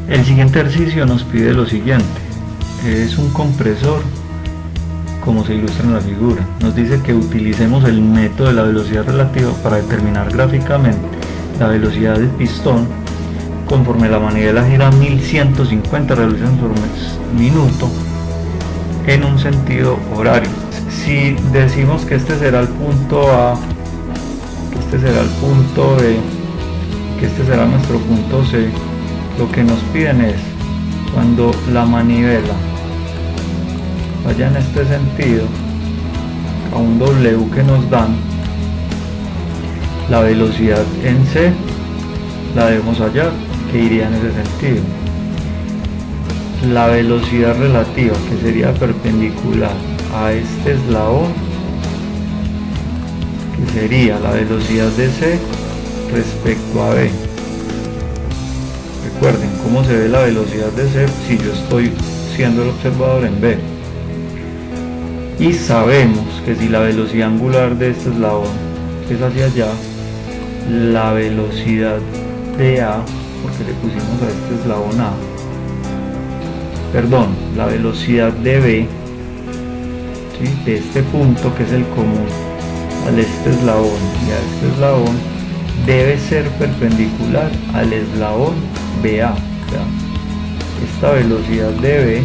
El siguiente ejercicio nos pide lo siguiente, es un compresor como se ilustra en la figura. Nos dice que utilicemos el método de la velocidad relativa para determinar gráficamente la velocidad del pistón conforme la manivela gira 1150 revoluciones por minuto en un sentido horario. Si decimos que este será el punto A, que este será el punto B, que este será nuestro punto C, lo que nos piden es cuando la manivela vaya en este sentido a un W que nos dan, la velocidad en C la debemos hallar que iría en ese sentido. La velocidad relativa, que sería perpendicular a este eslabón, que sería la velocidad de C respecto a B. Recuerden cómo se ve la velocidad de C si yo estoy siendo el observador en B. Y sabemos que si la velocidad angular de este eslabón es hacia allá, la velocidad de A, porque le pusimos a este eslabón A, perdón, la velocidad de B, ¿sí?, de este punto que es el común al este eslabón y a este eslabón, debe ser perpendicular al eslabón BA. O sea, esta velocidad de B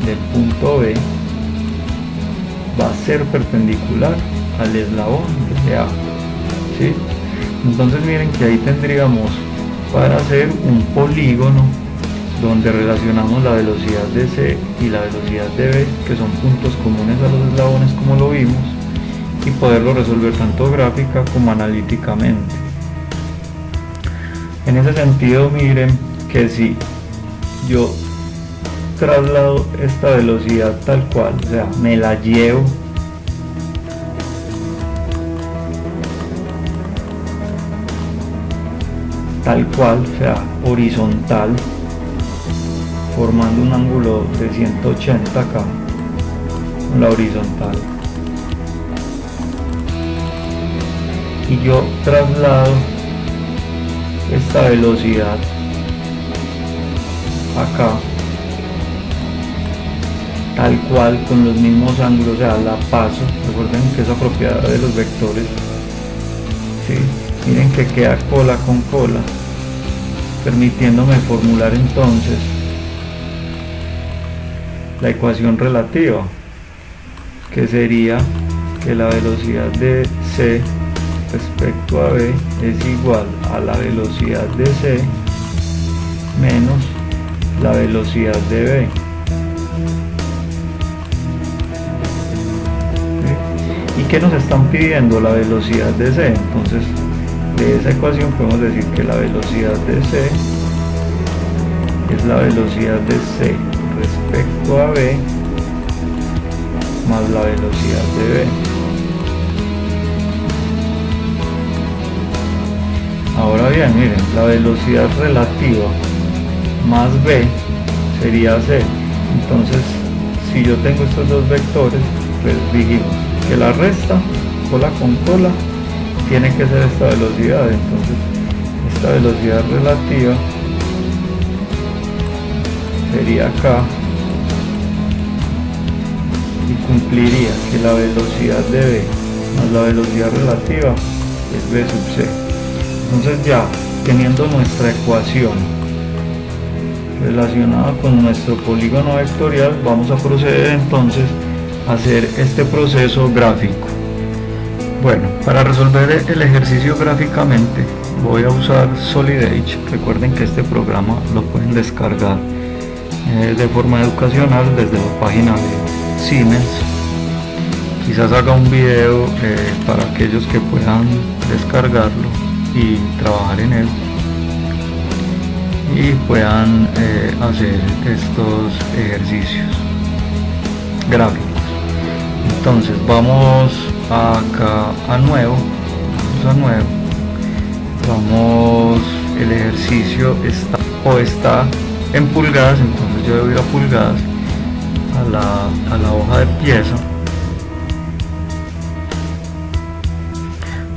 del punto B va a ser perpendicular al eslabón de A, ¿sí? Entonces miren que ahí tendríamos para hacer un polígono donde relacionamos la velocidad de C y la velocidad de B, que son puntos comunes a los eslabones como lo vimos, y poderlo resolver tanto gráfica como analíticamente. En ese sentido, miren que si yo traslado esta velocidad tal cual, o sea, me la llevo tal cual, o sea, horizontal, formando un ángulo de 180 acá con la horizontal, y yo traslado esta velocidad acá tal cual con los mismos ángulos, o sea, la paso. Recuerden que esa propiedad de los vectores, ¿sí? Miren que queda cola con cola, permitiéndome formular entonces la ecuación relativa, que sería que la velocidad de C respecto a B es igual a la velocidad de C menos la velocidad de B. ¿Sí? ¿Y qué nos están pidiendo? La velocidad de C. Entonces, de esa ecuación podemos decir que la velocidad de C es la velocidad de C respecto a B más la velocidad de B. Ahora bien, miren, la velocidad relativa más B sería C. Entonces, si yo tengo estos dos vectores, pues dijimos que la resta, cola con cola, tiene que ser esta velocidad. Entonces, esta velocidad relativa sería acá, y cumpliría que la velocidad de B más la velocidad relativa es B sub C. Entonces, ya teniendo nuestra ecuación relacionada con nuestro polígono vectorial, vamos a proceder entonces a hacer este proceso gráfico. Bueno, para resolver el ejercicio gráficamente voy a usar Solid Edge. Recuerden que este programa lo pueden descargar de forma educacional desde la página de Siemens. Quizás haga un video para aquellos que puedan descargarlo y trabajar en él y puedan hacer estos ejercicios gráficos. Entonces vamos acá a nuevo, vamos, el ejercicio está en pulgadas, entonces yo debo ir a pulgadas a la hoja de pieza.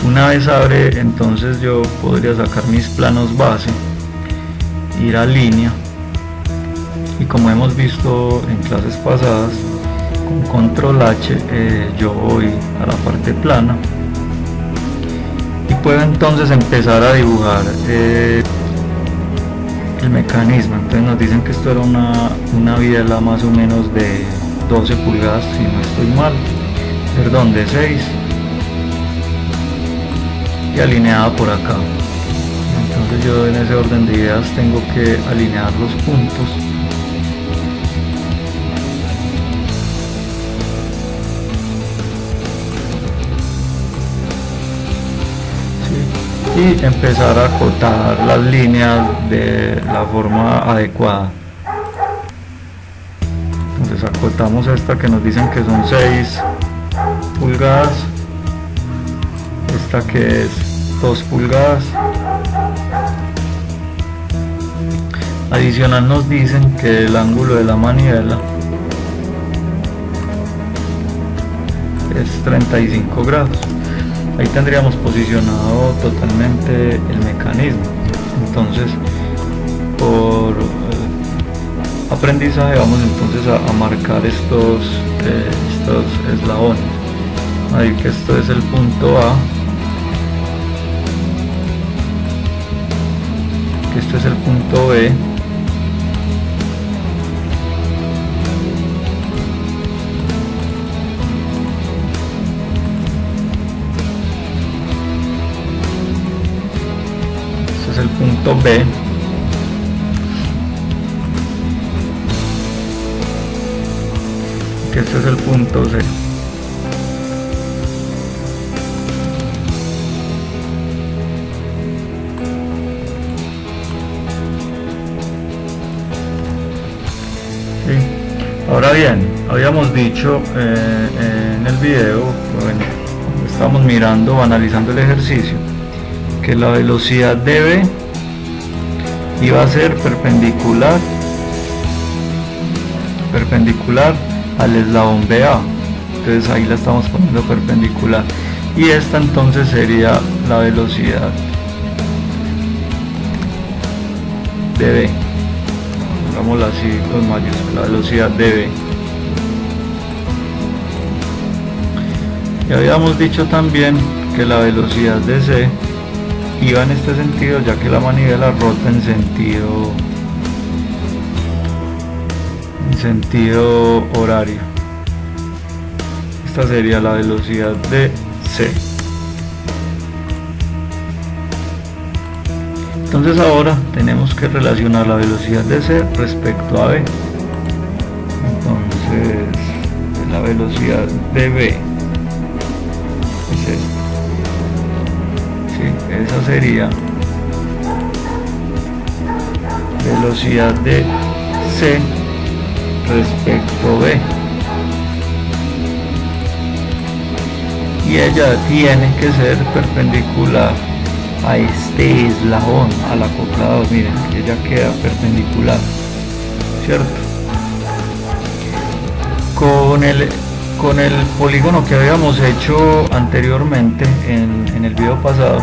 Una vez abre, entonces yo podría sacar mis planos base ir a línea, y como hemos visto en clases pasadas, con control H yo voy a la parte plana y puedo entonces empezar a dibujar el mecanismo. Entonces nos dicen que esto era una biela más o menos de 12 pulgadas, si no estoy mal, perdón, de 6, y alineada por acá. Entonces yo en ese orden de ideas tengo que alinear los puntos. Y empezar a acotar las líneas de la forma adecuada. Entonces acotamos esta que nos dicen que son 6 pulgadas, esta que es 2 pulgadas. Adicional nos dicen que el ángulo de la manivela es 35 grados. Ahí tendríamos posicionado totalmente el mecanismo. Entonces, por aprendizaje vamos entonces a marcar estos eslabones. Ahí que esto es el punto A, que esto es el punto B, el punto B, que este es el punto C. ¿Sí? Ahora bien, habíamos dicho en el video, bueno, estamos mirando o analizando el ejercicio, que la velocidad de B iba a ser perpendicular al eslabón BA. Entonces ahí la estamos poniendo perpendicular, y esta entonces sería la velocidad de B, pongámosla así con mayúsculas, la velocidad de B. Y habíamos dicho también que la velocidad de C iba en este sentido, ya que la manivela rota en sentido horario. Esta sería la velocidad de C. Entonces ahora tenemos que relacionar la velocidad de C respecto a B. Entonces la velocidad de B es esta. Esa sería velocidad de C respecto B, y ella tiene que ser perpendicular a este eslabón, al acoplado. Miren, ella queda perpendicular, ¿cierto? Con el polígono que habíamos hecho anteriormente en el video pasado,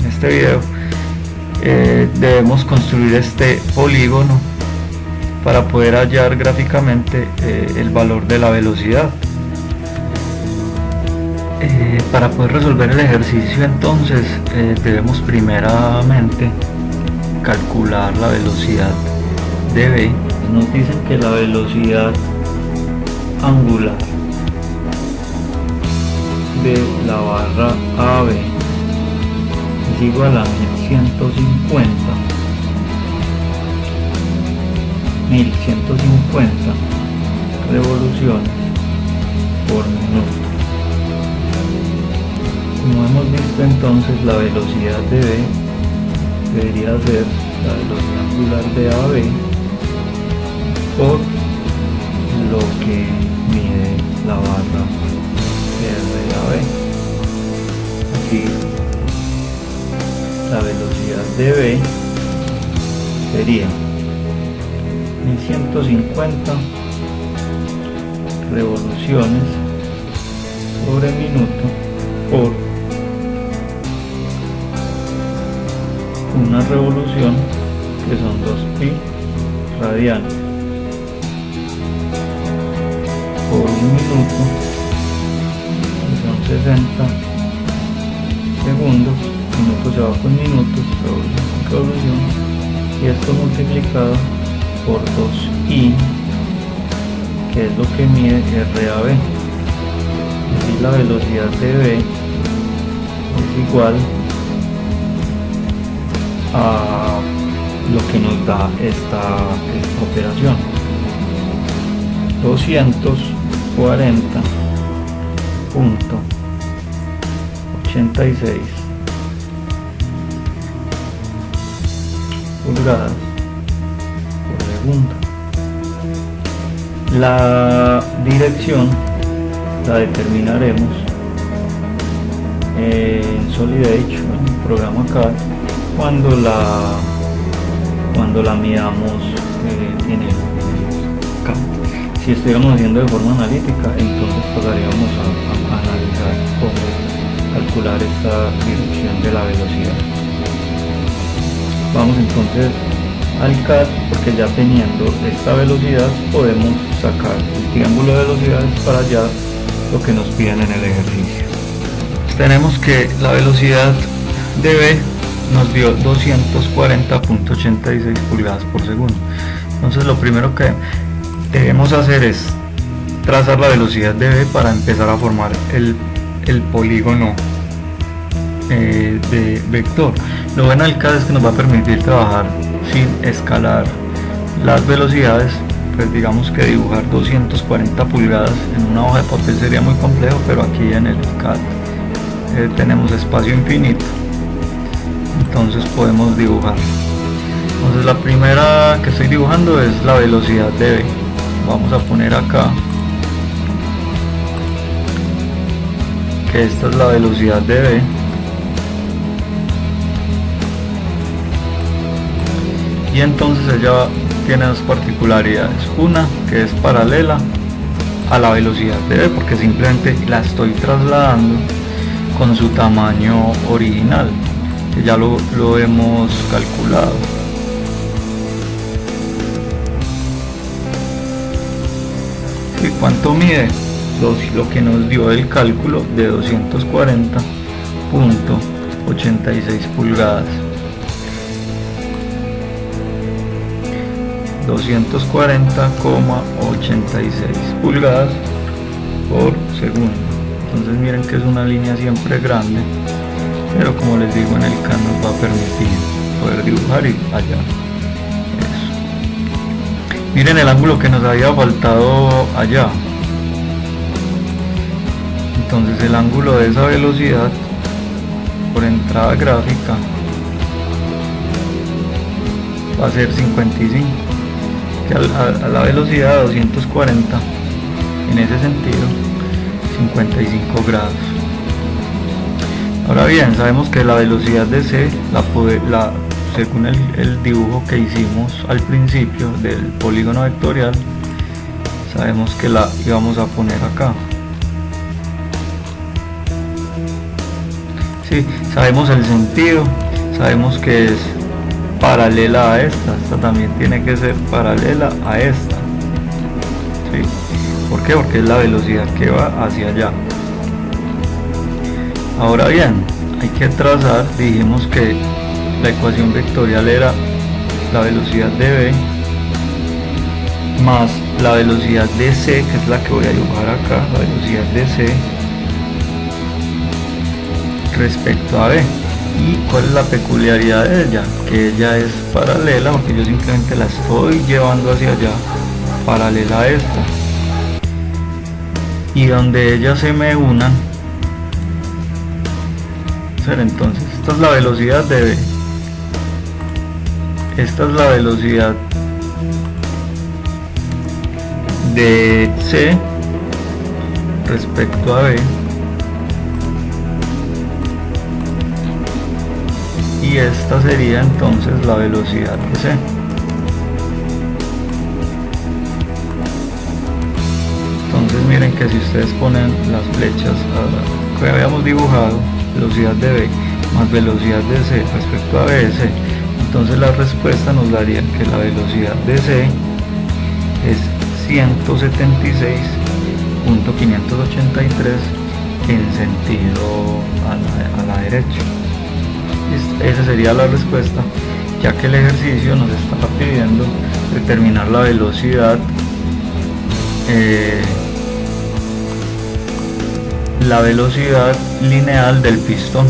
en este video, debemos construir este polígono para poder hallar gráficamente el valor de la velocidad. Para poder resolver el ejercicio entonces debemos primeramente calcular la velocidad de B. Nos dicen que la velocidad angular de la barra AB es igual a 1150 revoluciones por minuto. Como hemos visto entonces, la velocidad de B debería ser la velocidad angular de AB por lo que mide la barra RAB. Aquí la velocidad de B sería 1150 revoluciones sobre minuto por una revolución que son 2pi radianes por 1 minuto, que son 60 segundos. Minuto se va con minutos, revolución, y esto multiplicado por 2i, que es lo que mide RAB. Y la velocidad de V es igual a lo que nos da esta operación, 240.86 pulgadas por segundo. La dirección la determinaremos en Solidage, en el programa CAD, cuando la midamos en el CAD. Si estuviéramos haciendo de forma analítica, entonces pasaríamos a analizar cómo calcular esta dirección de la velocidad. Vamos entonces al CAD, porque ya teniendo esta velocidad podemos sacar el triángulo de velocidades para allá lo que nos piden en el ejercicio. Tenemos que la velocidad de V nos dio 240.86 pulgadas por segundo. Entonces lo primero que debemos hacer es trazar la velocidad de V para empezar a formar el polígono de vector. Lo bueno del CAD es que nos va a permitir trabajar sin escalar las velocidades. Pues digamos que dibujar 240 pulgadas en una hoja de papel sería muy complejo, pero aquí en el CAD tenemos espacio infinito, entonces podemos dibujar. Entonces la primera que estoy dibujando es la velocidad de V. Vamos a poner acá que esta es la velocidad de V. Y entonces ella tiene dos particularidades. Una, que es paralela a la velocidad de V, porque simplemente la estoy trasladando con su tamaño original, que ya lo hemos calculado. ¿Y cuánto mide? Lo que nos dio el cálculo de 240.86 pulgadas. 240,86 pulgadas por segundo. Entonces miren que es una línea siempre grande, pero como les digo, en el CAD nos va a permitir poder dibujar y allá. Eso. Miren el ángulo que nos había faltado allá. Entonces el ángulo de esa velocidad por entrada gráfica va a ser 55, que a la velocidad de 240, en ese sentido 55 grados. Ahora bien, sabemos que la velocidad de C, según el dibujo que hicimos al principio del polígono vectorial, sabemos que la íbamos a poner acá. Sí, sabemos el sentido, sabemos que es paralela a esta también tiene que ser paralela a esta. ¿Sí? ¿Por qué? Porque es la velocidad que va hacia allá. Ahora bien, hay que trazar, dijimos que la ecuación vectorial era la velocidad de V más la velocidad de C, que es la que voy a dibujar acá, la velocidad de C respecto a V. ¿Y cuál es la peculiaridad de ella? Que ella es paralela, porque yo simplemente la estoy llevando hacia allá, paralela a esta, y donde ellas se me unan. Entonces esta es la velocidad de V, esta es la velocidad de C respecto a V, y esta sería entonces la velocidad de C. Entonces miren que si ustedes ponen las flechas que habíamos dibujado, velocidad de V más velocidad de C respecto a BS, Entonces la respuesta nos daría que la velocidad de C es 176.583 en sentido a la derecha. Esa sería la respuesta, ya que el ejercicio nos está pidiendo determinar la velocidad lineal del pistón.